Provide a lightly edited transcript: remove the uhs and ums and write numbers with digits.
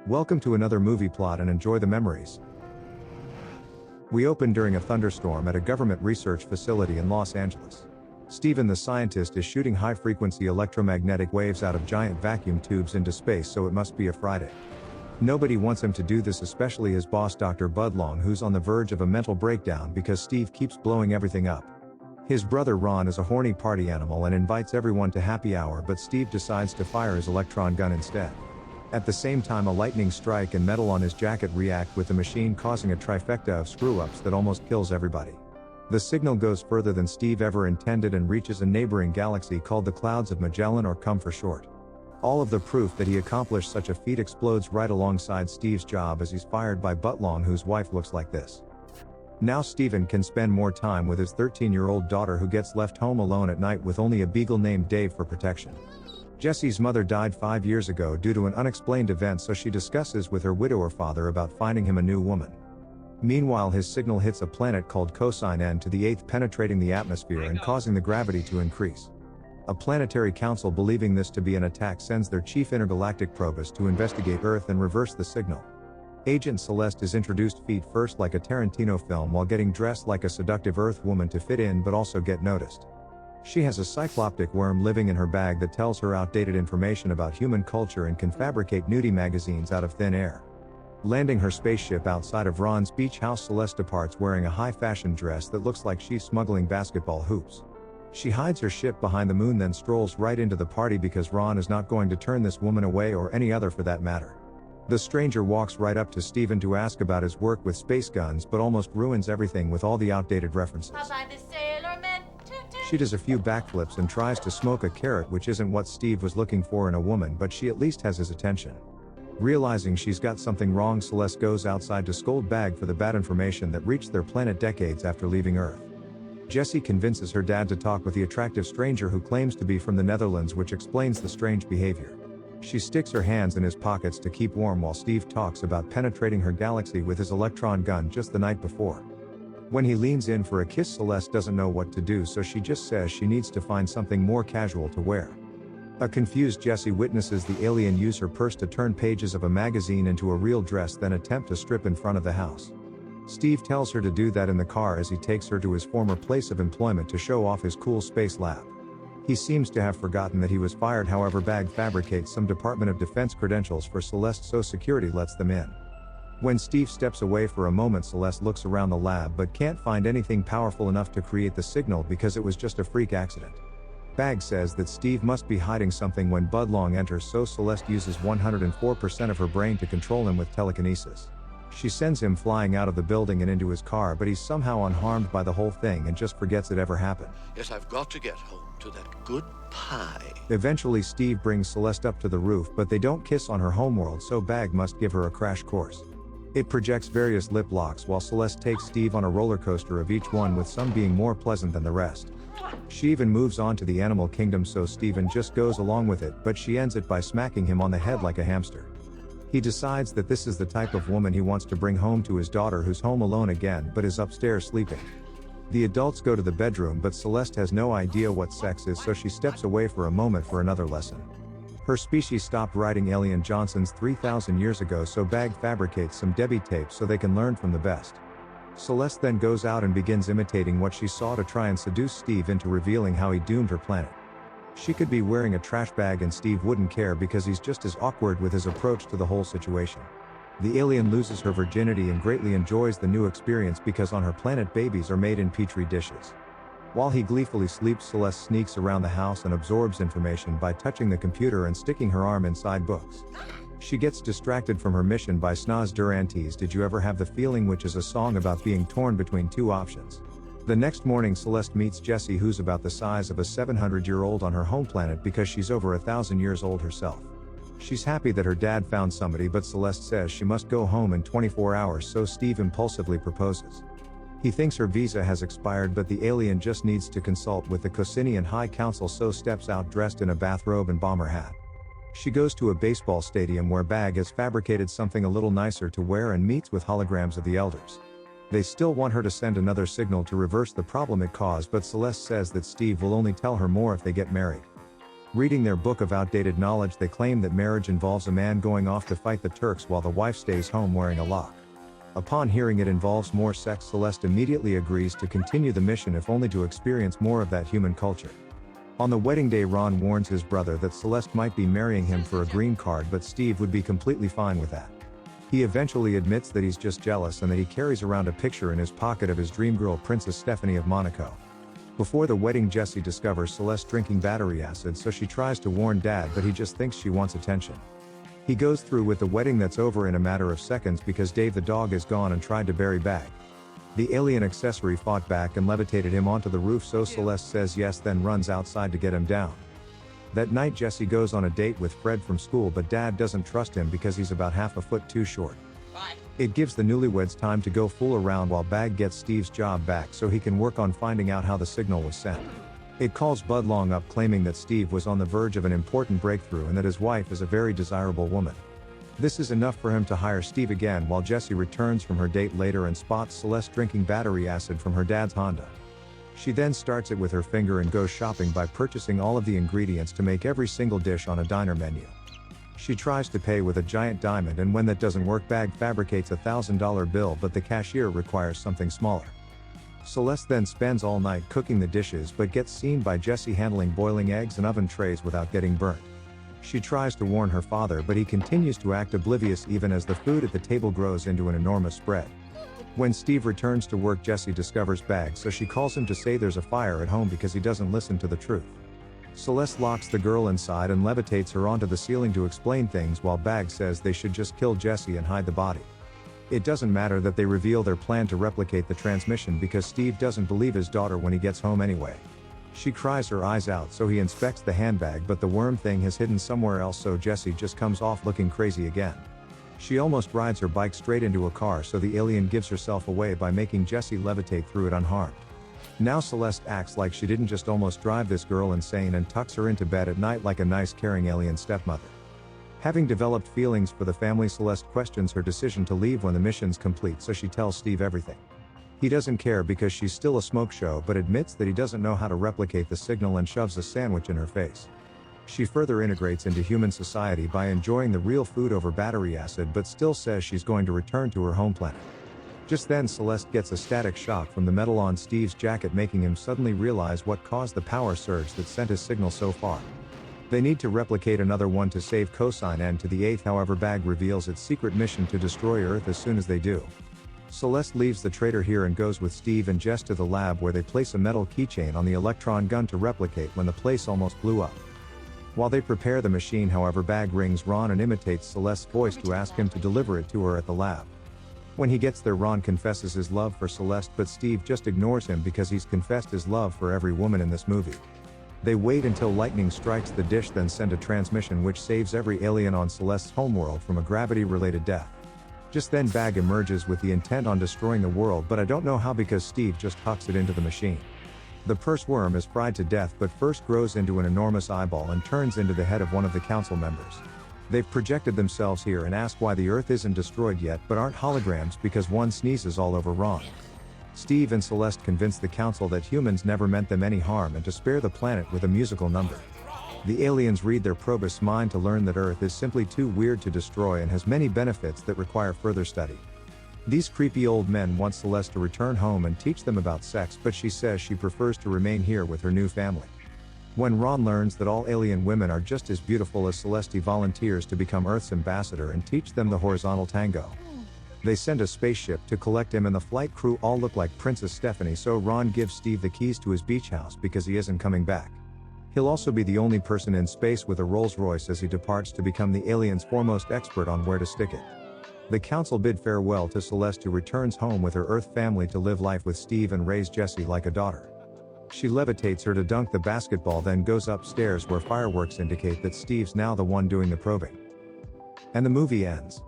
Welcome to another movie plot and enjoy the memories. We open during a thunderstorm at a government research facility in Los Angeles. Steven the scientist is shooting high-frequency electromagnetic waves out of giant vacuum tubes into space, so it must be a Friday. Nobody wants him to do this, especially his boss Dr. Budlong, who's on the verge of a mental breakdown because Steve keeps blowing everything up. His brother Ron is a horny party animal and invites everyone to happy hour, but Steve decides to fire his electron gun instead. At the same time, a lightning strike and metal on his jacket react with the machine, causing a trifecta of screw-ups that almost kills everybody. The signal goes further than Steve ever intended and reaches a neighboring galaxy called the Clouds of Magellan, or CUM for short. All of the proof that he accomplished such a feat explodes right alongside Steve's job as he's fired by Budlong, whose wife looks like this. Now Steven can spend more time with his 13-year-old daughter, who gets left home alone at night with only a beagle named Dave for protection. Jessie's mother died 5 years ago due to an unexplained event, so she discusses with her widower father about finding him a new woman. Meanwhile, his signal hits a planet called Cosine N to the 8th, penetrating the atmosphere and causing the gravity to increase. A planetary council, believing this to be an attack, sends their chief intergalactic probist to investigate Earth and reverse the signal. Agent Celeste is introduced feet first like a Tarantino film, while getting dressed like a seductive Earth woman to fit in but also get noticed. She has a cycloptic worm living in her bag that tells her outdated information about human culture and can fabricate nudie magazines out of thin air. Landing her spaceship outside of Ron's beach house, Celeste departs wearing a high-fashion dress that looks like she's smuggling basketball hoops. She hides her ship behind the moon, then strolls right into the party because Ron is not going to turn this woman away, or any other for that matter. The stranger walks right up to Steven to ask about his work with space guns, but almost ruins everything with all the outdated references. She does a few backflips and tries to smoke a carrot, which isn't what Steve was looking for in a woman, but she at least has his attention. Realizing she's got something wrong, Celeste goes outside to scold Bag for the bad information that reached their planet decades after leaving Earth. Jessie convinces her dad to talk with the attractive stranger who claims to be from the Netherlands, which explains the strange behavior. She sticks her hands in his pockets to keep warm while Steve talks about penetrating her galaxy with his electron gun just the night before. When he leans in for a kiss, Celeste doesn't know what to do, so she just says she needs to find something more casual to wear. A confused Jessie witnesses the alien use her purse to turn pages of a magazine into a real dress, then attempt to strip in front of the house. Steve tells her to do that in the car as he takes her to his former place of employment to show off his cool space lab. He seems to have forgotten that he was fired, however Bag fabricates some Department of Defense credentials for Celeste so security lets them in. When Steve steps away for a moment, Celeste looks around the lab but can't find anything powerful enough to create the signal because it was just a freak accident. Bag says that Steve must be hiding something when Budlong enters, so Celeste uses 104% of her brain to control him with telekinesis. She sends him flying out of the building and into his car, but he's somehow unharmed by the whole thing and just forgets it ever happened. Yes, I've got to get home to that good pie. Eventually Steve brings Celeste up to the roof, but they don't kiss on her homeworld, so Bag must give her a crash course. It projects various lip locks while Celeste takes Steve on a roller coaster of each one, with some being more pleasant than the rest. She even moves on to the animal kingdom, so Steven just goes along with it, but she ends it by smacking him on the head like a hamster. He decides that this is the type of woman he wants to bring home to his daughter, who's home alone again but is upstairs sleeping. The adults go to the bedroom, but Celeste has no idea what sex is, so she steps away for a moment for another lesson. Her species stopped riding alien Johnsons 3,000 years ago, so Bag fabricates some Debbie tapes so they can learn from the best. Celeste then goes out and begins imitating what she saw to try and seduce Steve into revealing how he doomed her planet. She could be wearing a trash bag and Steve wouldn't care because he's just as awkward with his approach to the whole situation. The alien loses her virginity and greatly enjoys the new experience because on her planet babies are made in petri dishes. While he gleefully sleeps, Celeste sneaks around the house and absorbs information by touching the computer and sticking her arm inside books. She gets distracted from her mission by Snoz Durante's Did You Ever Have the Feeling, which is a song about being torn between two options. The next morning Celeste meets Jessie, who's about the size of a 700-year-old on her home planet because she's over 1,000 years old herself. She's happy that her dad found somebody, but Celeste says she must go home in 24 hours, so Steve impulsively proposes. He thinks her visa has expired, but the alien just needs to consult with the Cosinian High Council, so steps out dressed in a bathrobe and bomber hat. She goes to a baseball stadium where Bag has fabricated something a little nicer to wear and meets with holograms of the elders. They still want her to send another signal to reverse the problem it caused, but Celeste says that Steve will only tell her more if they get married. Reading their book of outdated knowledge, they claim that marriage involves a man going off to fight the Turks while the wife stays home wearing a lock. Upon hearing it involves more sex, Celeste immediately agrees to continue the mission if only to experience more of that human culture. On the wedding day, Ron warns his brother that Celeste might be marrying him for a green card, but Steve would be completely fine with that. He eventually admits that he's just jealous and that he carries around a picture in his pocket of his dream girl, Princess Stephanie of Monaco. Before the wedding, Jessie discovers Celeste drinking battery acid, so she tries to warn Dad, but he just thinks she wants attention. He goes through with the wedding that's over in a matter of seconds because Dave the dog is gone and tried to bury Bag. The alien accessory fought back and levitated him onto the roof, so Celeste says yes, then runs outside to get him down. That night, Jessie goes on a date with Fred from school, but Dad doesn't trust him because he's about half a foot too short. It gives the newlyweds time to go fool around while Bag gets Steve's job back so he can work on finding out how the signal was sent. It calls Budlong up, claiming that Steve was on the verge of an important breakthrough and that his wife is a very desirable woman. This is enough for him to hire Steve again, while Jessie returns from her date later and spots Celeste drinking battery acid from her dad's Honda. She then starts it with her finger and goes shopping by purchasing all of the ingredients to make every single dish on a diner menu. She tries to pay with a giant diamond, and when that doesn't work, Bag fabricates a $1,000 bill, but the cashier requires something smaller. Celeste then spends all night cooking the dishes, but gets seen by Jessie handling boiling eggs and oven trays without getting burnt. She tries to warn her father, but he continues to act oblivious even as the food at the table grows into an enormous spread. When Steve returns to work, Jessie discovers Bag, so she calls him to say there's a fire at home because he doesn't listen to the truth. Celeste locks the girl inside and levitates her onto the ceiling to explain things, while Bag says they should just kill Jessie and hide the body. It doesn't matter that they reveal their plan to replicate the transmission because Steve doesn't believe his daughter when he gets home anyway. She cries her eyes out, so he inspects the handbag, but the worm thing has hidden somewhere else, so Jessie just comes off looking crazy again. She almost rides her bike straight into a car, so the alien gives herself away by making Jessie levitate through it unharmed. Now Celeste acts like she didn't just almost drive this girl insane and tucks her into bed at night like a nice, caring alien stepmother. Having developed feelings for the family, Celeste questions her decision to leave when the mission's complete, so she tells Steve everything. He doesn't care because she's still a smoke show, but admits that he doesn't know how to replicate the signal and shoves a sandwich in her face. She further integrates into human society by enjoying the real food over battery acid, but still says she's going to return to her home planet. Just then, Celeste gets a static shock from the metal on Steve's jacket, making him suddenly realize what caused the power surge that sent his signal so far. They need to replicate another one to save cosine n to the 8th, however Bag reveals its secret mission to destroy Earth as soon as they do. Celeste leaves the traitor here and goes with Steve and Jess to the lab, where they place a metal keychain on the electron gun to replicate when the place almost blew up. While they prepare the machine, however, Bag rings Ron and imitates Celeste's voice to ask him to deliver it to her at the lab. When he gets there, Ron confesses his love for Celeste, but Steve just ignores him because he's confessed his love for every woman in this movie. They wait until lightning strikes the dish, then send a transmission which saves every alien on Celeste's homeworld from a gravity-related death. Just then, Bag emerges with the intent on destroying the world, but I don't know how because Steve just hucks it into the machine. The purse worm is fried to death, but first grows into an enormous eyeball and turns into the head of one of the council members. They've projected themselves here and ask why the Earth isn't destroyed yet, but aren't holograms because one sneezes all over Ron. Steve and Celeste convince the council that humans never meant them any harm and to spare the planet with a musical number. The aliens read their probost's mind to learn that Earth is simply too weird to destroy and has many benefits that require further study. These creepy old men want Celeste to return home and teach them about sex, but she says she prefers to remain here with her new family. When Ron learns that all alien women are just as beautiful as Celeste, he volunteers to become Earth's ambassador and teach them the horizontal tango. They send a spaceship to collect him, and the flight crew all look like Princess Stephanie, so Ron gives Steve the keys to his beach house because he isn't coming back. He'll also be the only person in space with a Rolls Royce as he departs to become the aliens' foremost expert on where to stick it. The council bid farewell to Celeste, who returns home with her Earth family to live life with Steve and raise Jessie like a daughter. She levitates her to dunk the basketball, then goes upstairs where fireworks indicate that Steve's now the one doing the probing. And the movie ends.